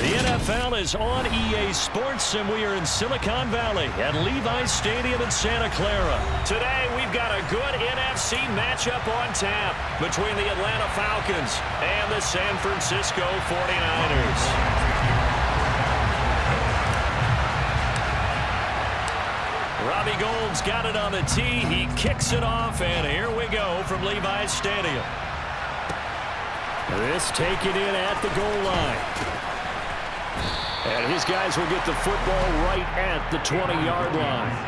The NFL is on EA Sports, and we are in Silicon Valley at Levi's Stadium in Santa Clara. Today, we've got a good NFC matchup on tap between the Atlanta Falcons and the San Francisco 49ers. Robbie Gould's got it on the tee. He kicks it off, and here we go from Levi's Stadium. This taken in at the goal line. And his guys will get the football right at the 20-yard line.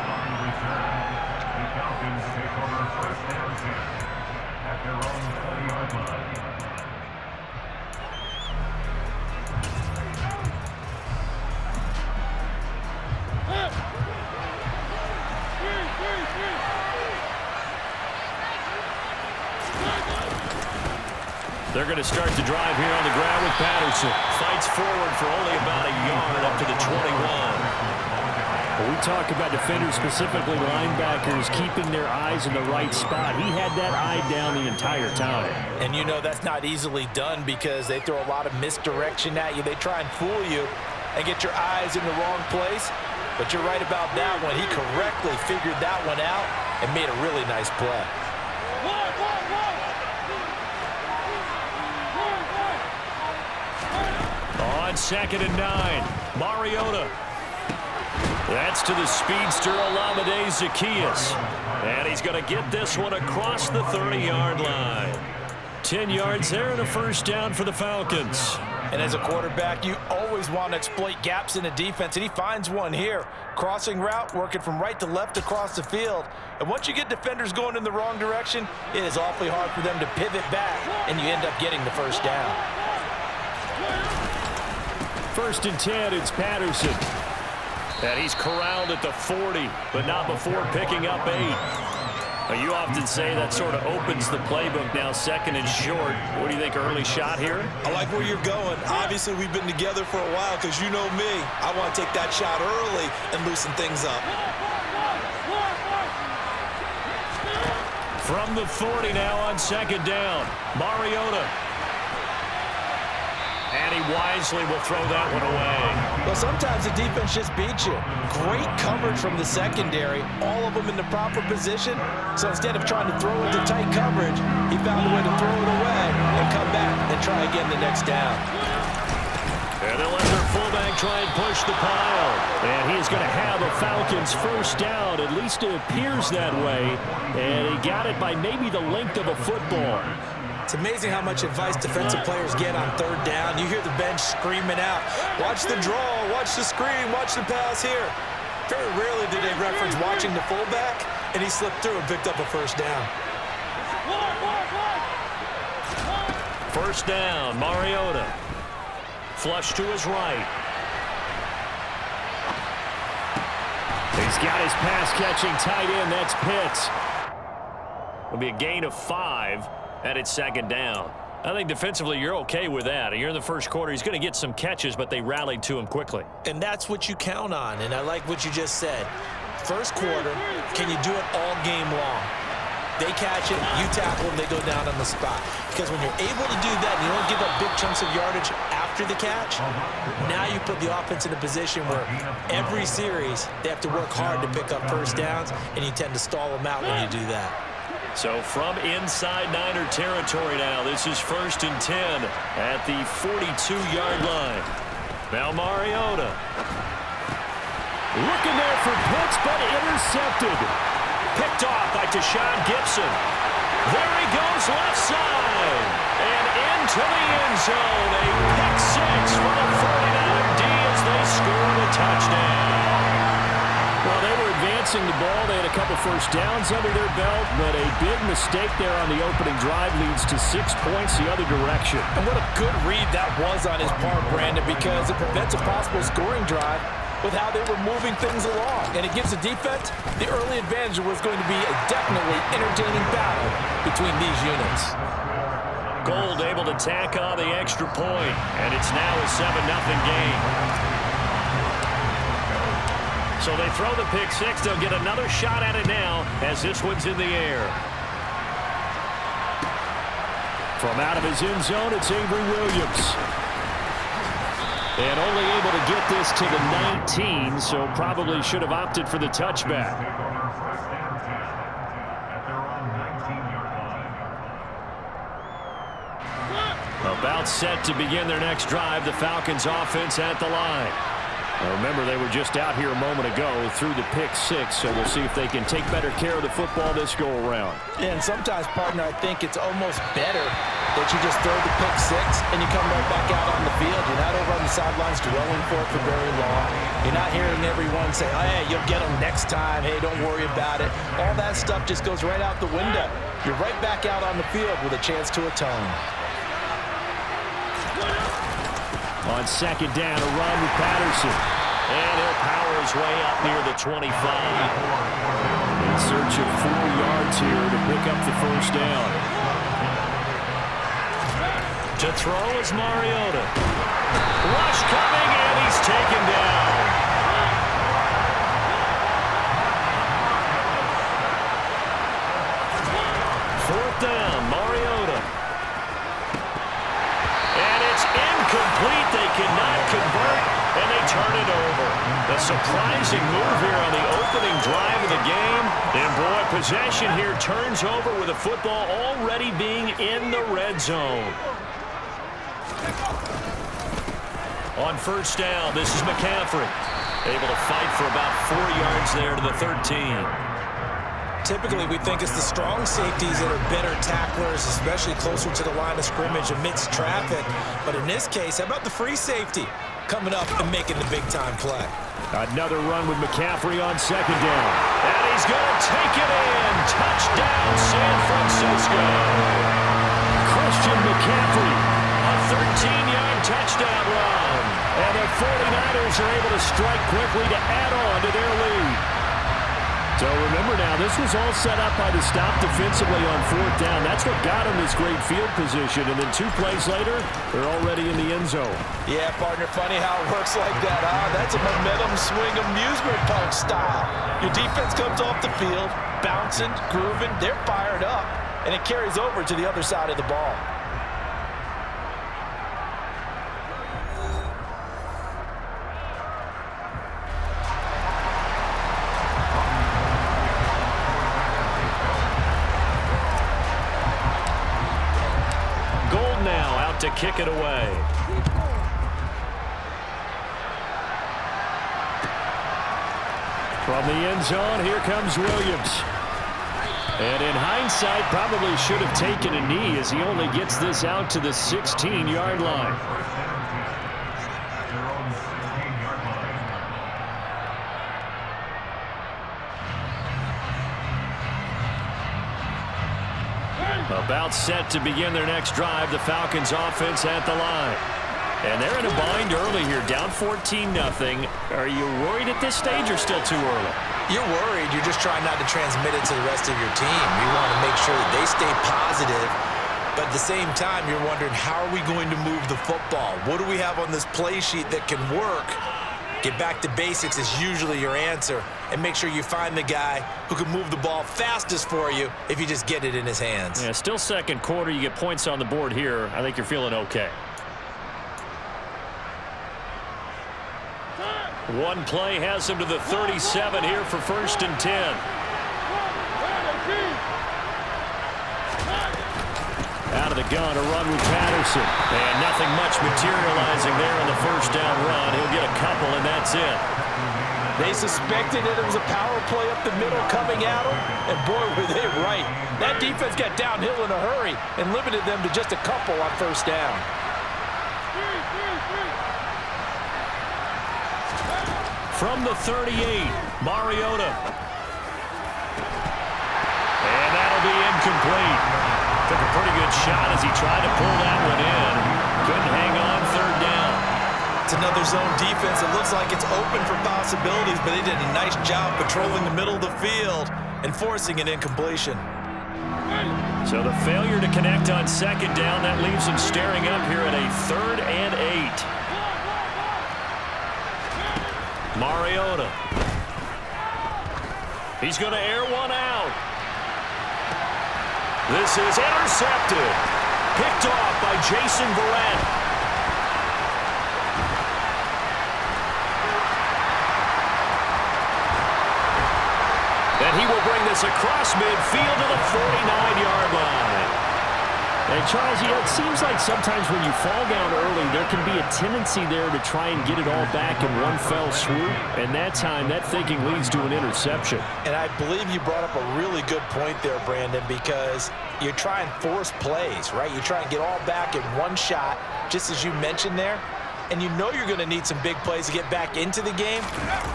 They're going to start the drive here on the ground with Patterson. Fights forward for only about a yard up to the 21. When we talk about defenders, specifically linebackers, keeping their eyes in the right spot. He had that eye down the entire time. And you know that's not easily done because they throw a lot of misdirection at you. They try and fool you and get your eyes in the wrong place. But you're right about that one. He correctly figured that one out and made a really nice play. On 2nd and 9, Mariota. That's to the speedster Olamide Zaccheaus. And he's going to get this one across the 30-yard line. 10 yards there and a first down for the Falcons. And as a quarterback, you always want to exploit gaps in the defense, and he finds one here. Crossing route, working from right to left across the field. And once you get defenders going in the wrong direction, it is awfully hard for them to pivot back, and you end up getting the first down. 1st and 10, it's Patterson. And he's corralled at the 40, but not before picking up 8. Now, you often say that sort of opens the playbook now, 2nd and short. What do you think, early shot here? I like where you're going. Obviously, we've been together for a while because you know me. I want to take that shot early and loosen things up. From the 40 now on 2nd down, Mariota. And he wisely will throw that one away. Well, sometimes the defense just beats you. Great coverage from the secondary, all of them in the proper position. So instead of trying to throw into tight coverage, he found a way to throw it away and come back and try again the next down. And they'll let their fullback try and push the pile. And he's going to have a Falcons first down. At least it appears that way. And he got it by maybe the length of a football. It's amazing how much advice defensive players get on 3rd down. You hear the bench screaming out, watch the draw, watch the screen, watch the pass here. Very rarely do they reference watching the fullback, and he slipped through and picked up a first down. First down, Mariota. Flush to his right. He's got his pass-catching tight end. That's Pitts. It'll be a gain of 5. And it's 2nd down. I think defensively you're okay with that. You're in the first quarter. He's going to get some catches, but they rallied to him quickly. And that's what you count on, and I like what you just said. First quarter, can you do it all game long? They catch it, you tackle them, they go down on the spot. Because when you're able to do that and you don't give up big chunks of yardage after the catch, now you put the offense in a position where every series they have to work hard to pick up first downs, and you tend to stall them out when you do that. So from inside Niner territory now, this is 1st and 10 at the 42-yard line. Now Mariota. Looking there for Pitts, but intercepted. Picked off by Tashawn Gibson. There he goes left side. And into the end zone. A pick 6 for the 49er D as they score the touchdown. Well, they were advancing the ball. They had a couple first downs under their belt, but a big mistake there on the opening drive leads to 6 points the other direction. And what a good read that was on his part, Brandon, because it prevents a possible scoring drive with how they were moving things along. And it gives the defense the early advantage. Was going to be a definitely entertaining battle between these units. Gould able to tack on the extra point, and it's now a 7-0 game. So they throw the pick 6. They'll get another shot at it now as this one's in the air. From out of his end zone, it's Avery Williams. And only able to get this to the 19, so probably should have opted for the touchback. About set to begin their next drive, the Falcons offense at the line. Now remember, they were just out here a moment ago through the pick six, so we'll see if they can take better care of the football this go-around. Yeah, and sometimes, partner, I think it's almost better that you just throw the pick six and you come right back out on the field. You're not over on the sidelines dwelling for it for very long. You're not hearing everyone say, oh, hey, you'll get them next time. Hey, don't worry about it. All that stuff just goes right out the window. You're right back out on the field with a chance to atone. On second down, a run with Patterson. And he'll power his way up near the 25. In search of 4 yards here to pick up the first down. To throw is Mariota. Rush coming, and he's taken down. Fourth down, Mariota. And it's incomplete. They cannot convert, and they turn it over. A surprising move here on the opening drive of the game. And boy, possession here turns over with the football already being in the red zone. On first down, this is McCaffrey. Able to fight for about 4 yards there to the 13. Typically, we think it's the strong safeties that are better tacklers, especially closer to the line of scrimmage amidst traffic. But in this case, how about the free safety coming up and making the big-time play? Another run with McCaffrey on second down. And he's going to take it in. Touchdown, San Francisco. Christian McCaffrey. A 13-yard touchdown run. And the 49ers are able to strike quickly to add on to their lead. So remember now, this was all set up by the stop defensively on fourth down. That's what got them this great field position. And then 2 plays later, they're already in the end zone. Yeah, partner, funny how it works like that, huh? That's a momentum swing amusement park style. Your defense comes off the field, bouncing, grooving, they're fired up, and it carries over to the other side of the ball. To kick it away. From the end zone, here comes Williams. And in hindsight, probably should have taken a knee as he only gets this out to the 16-yard line. About set to begin their next drive, the Falcons offense at the line. And they're in a bind early here, down 14-0. Are you worried at this stage or still too early? You're worried. You're just trying not to transmit it to the rest of your team. You want to make sure that they stay positive. But at the same time, you're wondering, how are we going to move the football? What do we have on this play sheet that can work? Get back to basics is usually your answer. And make sure you find the guy who can move the ball fastest for you if you just get it in his hands. Yeah, still second quarter. You get points on the board here. I think you're feeling okay. One play has him to the 37 here for 1st and 10. Out of the gun, a run with Patterson. And nothing much materializing there on the first down run. He'll get a couple, and that's it. They suspected that it was a power play up the middle coming at them, and boy, were they right. That defense got downhill in a hurry and limited them to just a couple on first down. From the 38, Mariota. And that'll be incomplete. Took a pretty good shot as he tried to pull that one in. Couldn't hang on third down. It's another zone defense. It looks like it's open for possibilities, but they did a nice job patrolling the middle of the field and forcing an incompletion. So the failure to connect on second down, that leaves them staring up here at a 3rd and 8. Mariota. He's going to air one out. This is intercepted. Picked off by Jason Verrett. will bring this across midfield to the 49-yard line. And Charles, it seems like sometimes when you fall down early, there can be a tendency there to try and get it all back in one fell swoop. And that time, that thinking leads to an interception. And I believe you brought up a really good point there, Brandon, because you're trying to force plays, right? You're trying to get all back in one shot, just as you mentioned there. And you know you're going to need some big plays to get back into the game.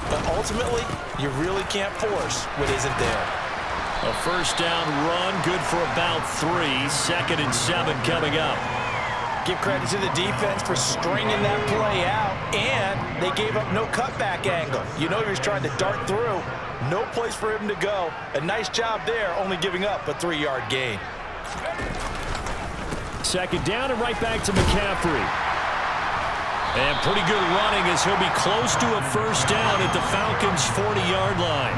But ultimately, you really can't force what isn't there. A first down run, good for about 3. 2nd and 7 coming up. Give credit to the defense for stringing that play out, and they gave up no cutback angle. You know he was trying to dart through. No place for him to go. A nice job there, only giving up a 3-yard gain. 2nd down and right back to McCaffrey. And pretty good running as he'll be close to a first down at the Falcons' 40-yard line.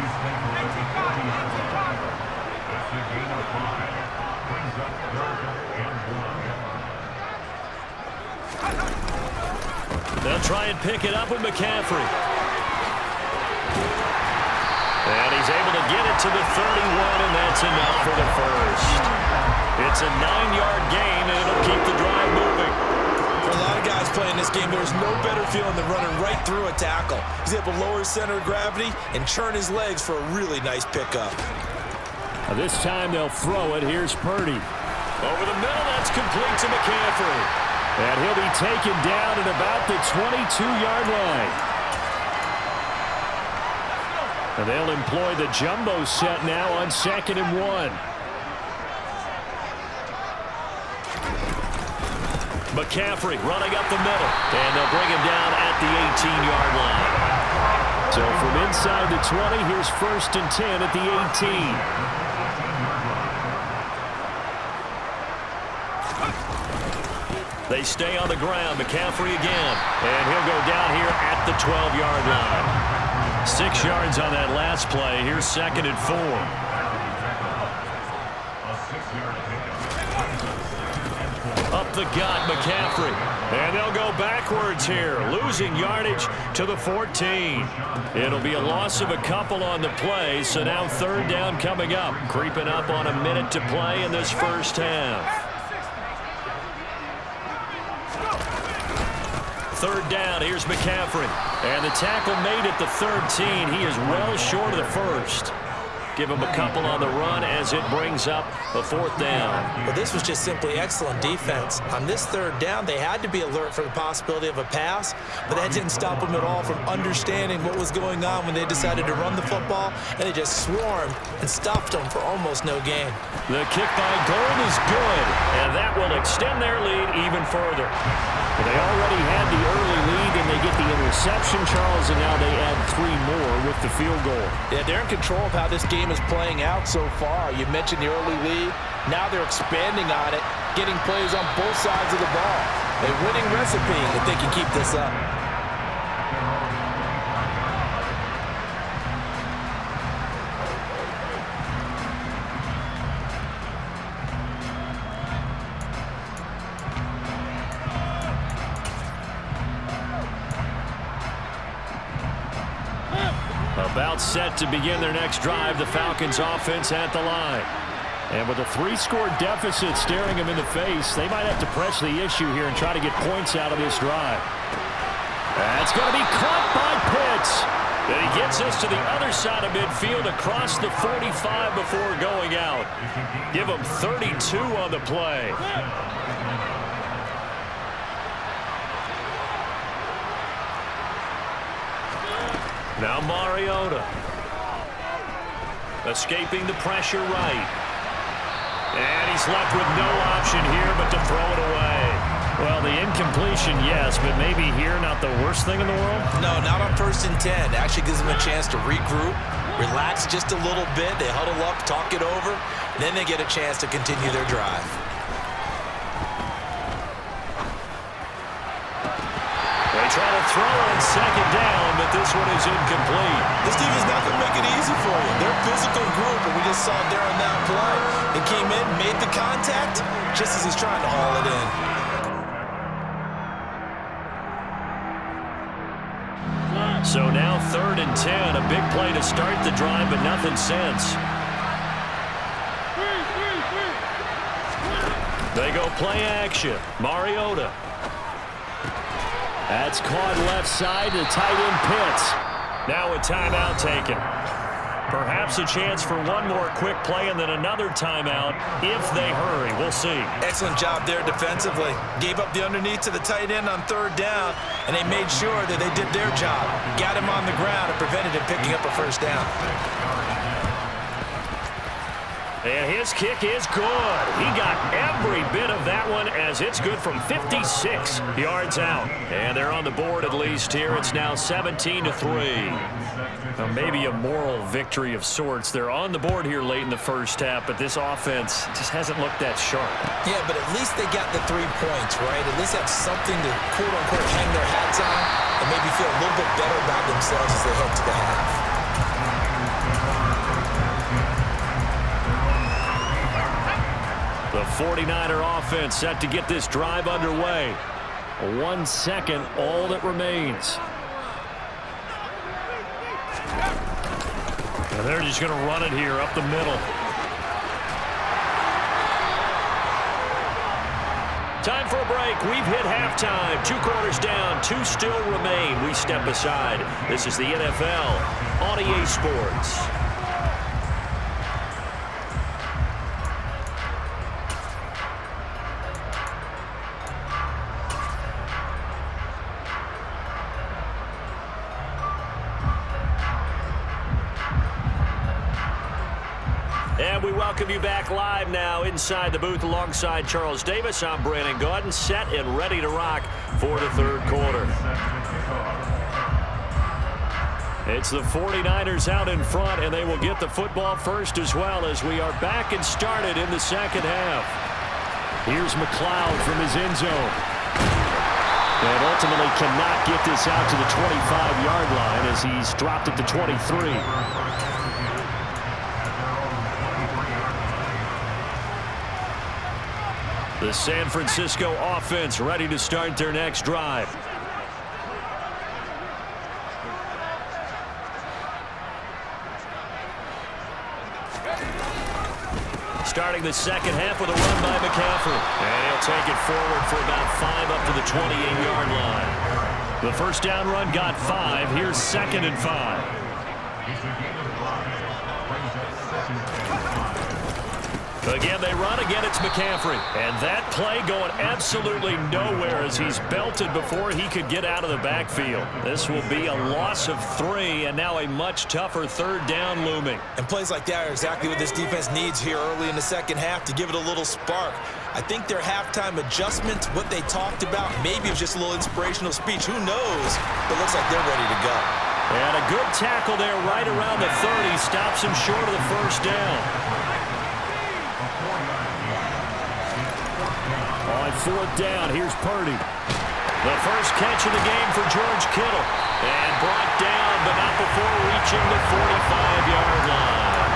They'll try and pick it up with McCaffrey. And he's able to get it to the 31, and that's enough for the first. It's a 9-yard gain, and it'll keep the drive moving. For a lot of guys playing this game, there's no better feeling than running right through a tackle. He's able to lower his center of gravity and churn his legs for a really nice pickup. This time they'll throw it. Here's Purdy. Over the middle, that's complete to McCaffrey. And he'll be taken down at about the 22-yard line. And they'll employ the jumbo set now on 2nd and 1. McCaffrey running up the middle. And they'll bring him down at the 18-yard line. So from inside the 20, here's 1st and 10 at the 18. They stay on the ground. McCaffrey again. And he'll go down here at the 12-yard line. 6 yards on that last play. Here's 2nd and 4. Up the gut, McCaffrey. And they'll go backwards here, losing yardage to the 14. It'll be a loss of a couple on the play, so now 3rd down coming up. Creeping up on a minute to play in this first half. 3rd down, here's McCaffrey. And the tackle made at the 13. He is well short of the first. Give him a couple on the run as it brings up a 4th down. Well, this was just simply excellent defense. On this 3rd down, they had to be alert for the possibility of a pass, but that didn't stop them at all from understanding what was going on when they decided to run the football, and they just swarmed and stopped them for almost no gain. The kick by Gold is good, and that will extend their lead even further. They already had the early lead, and they get the interception, Charles, and now they add 3 more with the field goal. Yeah, they're in control of how this game is playing out so far. You mentioned the early lead. Now they're expanding on it, getting plays on both sides of the ball. A winning recipe if they can keep this up. About set to begin their next drive, the Falcons offense at the line. And with a 3-score deficit staring them in the face, they might have to press the issue here and try to get points out of this drive. That's going to be caught by Pitts. And he gets us to the other side of midfield across the 45 before going out. Give him 32 on the play. Now Mariota. Escaping the pressure right. And he's left with no option here but to throw it away. Well, the incompletion, yes, but maybe here not the worst thing in the world? No, not on 1st and 10. Actually gives them a chance to regroup, relax just a little bit. They huddle up, talk it over. Then they get a chance to continue their drive. They try to throw on 2nd down, but this one is incomplete. This team is not going to make it easy for you. They're a physical group, and we just saw there on that play. They came in, made the contact, just as he's trying to haul it in. So now 3rd and 10, a big play to start the drive, but nothing since. They go play action. Mariota. That's caught left side to tight end Pitts. Now a timeout taken. Perhaps a chance for one more quick play and then another timeout if they hurry. We'll see. Excellent job there defensively. Gave up the underneath to the tight end on third down, and they made sure that they did their job. Got him on the ground and prevented him picking up a first down. And his kick is good. He got every bit of that one as it's good from 56 yards out. And they're on the board at least here. It's now 17-3. Now maybe a moral victory of sorts. They're on the board here late in the first half, but this offense just hasn't looked that sharp. Yeah, but at least they got the 3 points, right? At least have something to, quote-unquote, hang their hats on and maybe feel a little bit better about themselves as they head to the half. The 49er offense set to get this drive underway. 1 second, all that remains. And they're just going to run it here up the middle. Time for a break. We've hit halftime. 2 quarters down. 2 still remain. We step aside. This is the NFL on EA Sports. And we welcome you back live now inside the booth alongside Charles Davis. I'm Brandon Gaudin, set and ready to rock for the third quarter. It's the 49ers out in front, and they will get the football first as well as we are back and started in the second half. Here's McLeod from his end zone. And ultimately cannot get this out to the 25-yard line as he's dropped it to 23. The San Francisco offense ready to start their next drive. Starting the second half with a run by McCaffrey. And he'll take it forward for about 5 up to the 28-yard line. The first down run got 5. Here's 2nd and 5. Again, they run. Again, it's McCaffrey. And that play going absolutely nowhere as he's belted before he could get out of the backfield. This will be a loss of 3, and now a much tougher third down looming. And plays like that are exactly what this defense needs here early in the second half to give it a little spark. I think their halftime adjustment, what they talked about, maybe it was just a little inspirational speech. Who knows? But it looks like they're ready to go. And a good tackle there right around the 30. Stops him short of the first down. On 4th down, here's Purdy. The first catch of the game for George Kittle. And brought down, but not before reaching the 45-yard line.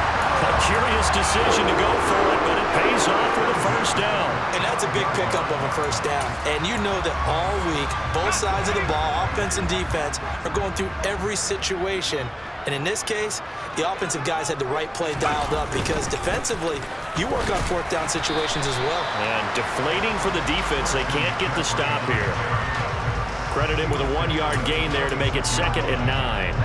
A curious decision to go for it, but it pays off with a first down. And that's a big pickup of a first down. And you know that all week, both sides of the ball, offense and defense, are going through every situation. And in this case, the offensive guys had the right play dialed up because defensively, you work on 4th down situations as well. And deflating for the defense. They can't get the stop here. Credit him with a 1-yard gain there to make it 2nd and 9.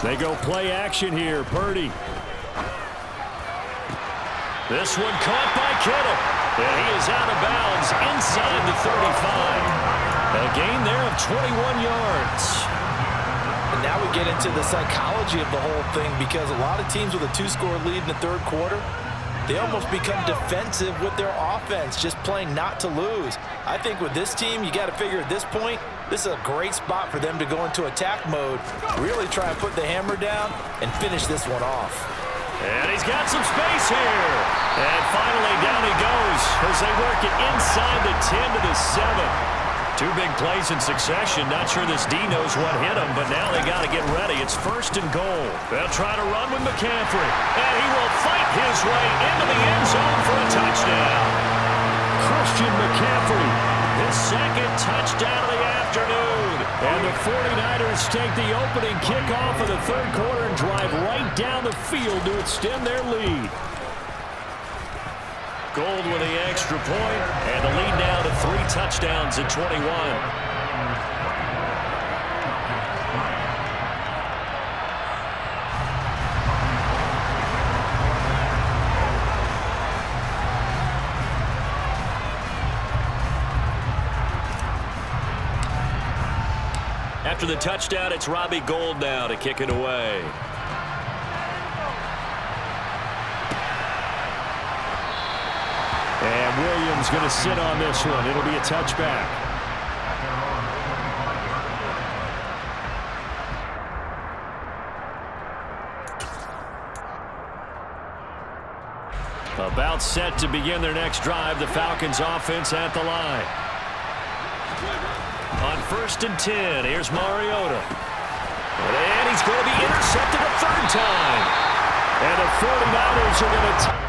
They go play action here. Purdy. This one caught by Kittle. And he is out of bounds inside the 35. A gain there of 21 yards. And now we get into the psychology of the whole thing because a lot of teams with a 2-score lead in the third quarter, they almost become defensive with their offense, just playing not to lose. I think with this team, you got to figure at this point, this is a great spot for them to go into attack mode, really try and put the hammer down and finish this one off. And he's got some space here. And finally down he goes as they work it inside the 10 to the 7. 2 big plays in succession. Not sure this D knows what hit him, but now they got to get ready. It's 1st and goal. They'll try to run with McCaffrey. And he will fight his way into the end zone for a touchdown. Christian McCaffrey, his 2nd touchdown of the afternoon. afternoon. And the 49ers take the opening kickoff of the third quarter and drive right down the field to extend their lead. Gold with the extra point, and the lead now to 3 touchdowns at 21. After the touchdown, it's Robbie Gould now to kick it away. And Williams going to sit on this one. It'll be a touchback. About set to begin their next drive. The Falcons offense at the line. On 1st and 10, here's Mariota. And he's going to be intercepted a third time. And the 49ers are going to